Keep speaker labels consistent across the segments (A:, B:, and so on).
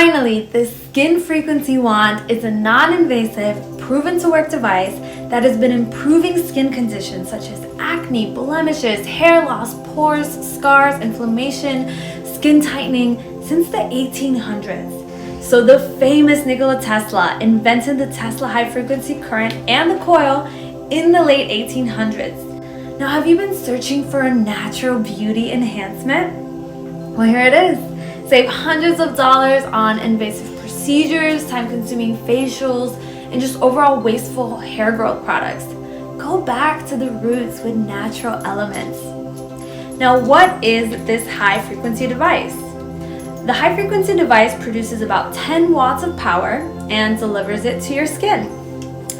A: Finally, the Skin Frequency Wand is a non-invasive, proven-to-work device that has been improving skin conditions such as acne, blemishes, hair loss, pores, scars, inflammation, skin tightening since the 1800s. So the famous Nikola Tesla invented the Tesla high-frequency current and the coil in the late 1800s. Now, have you been searching for a natural beauty enhancement? Well, here it is. Save hundreds of dollars on invasive procedures, time-consuming facials, and just overall wasteful hair growth products. Go back to the roots with natural elements. Now, what is this high-frequency device? The high-frequency device produces about 10 watts of power and delivers it to your skin.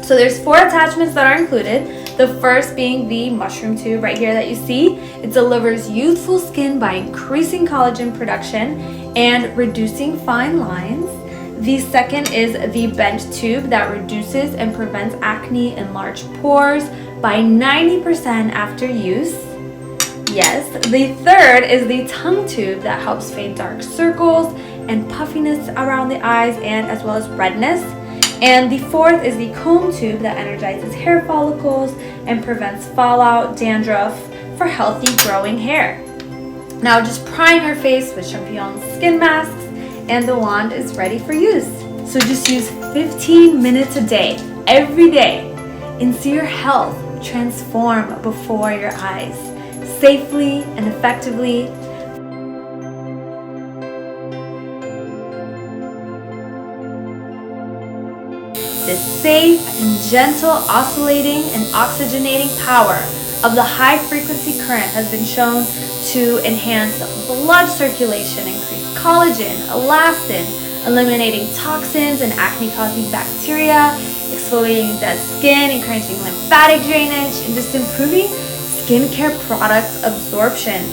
A: So there's 4 attachments that are included. The first being the mushroom tube right here that you see. It delivers youthful skin by increasing collagen production and reducing fine lines. The second is the bent tube that reduces and prevents acne and large pores by 90% after use. Yes, the third is the tongue tube that helps fade dark circles and puffiness around the eyes and as well as redness. And the fourth is the comb tube that energizes hair follicles and prevents fallout, dandruff for healthy growing hair. Now just prime your face with Champi skin masks and the wand is ready for use. So just use 15 minutes a day, every day, and see your health transform before your eyes, safely and effectively. The safe and gentle oscillating and oxygenating power of the high-frequency current has been shown to enhance blood circulation, increase collagen, elastin, eliminating toxins and acne-causing bacteria, exfoliating dead skin, encouraging lymphatic drainage, and just improving skincare product absorption.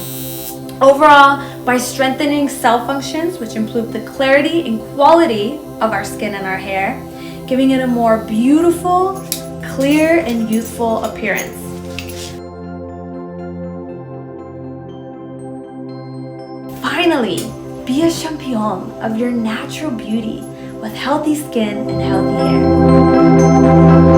A: Overall, by strengthening cell functions, which improve the clarity and quality of our skin and our hair, giving it a more beautiful, clear, and youthful appearance. Finally, be a champion of your natural beauty with healthy skin and healthy hair.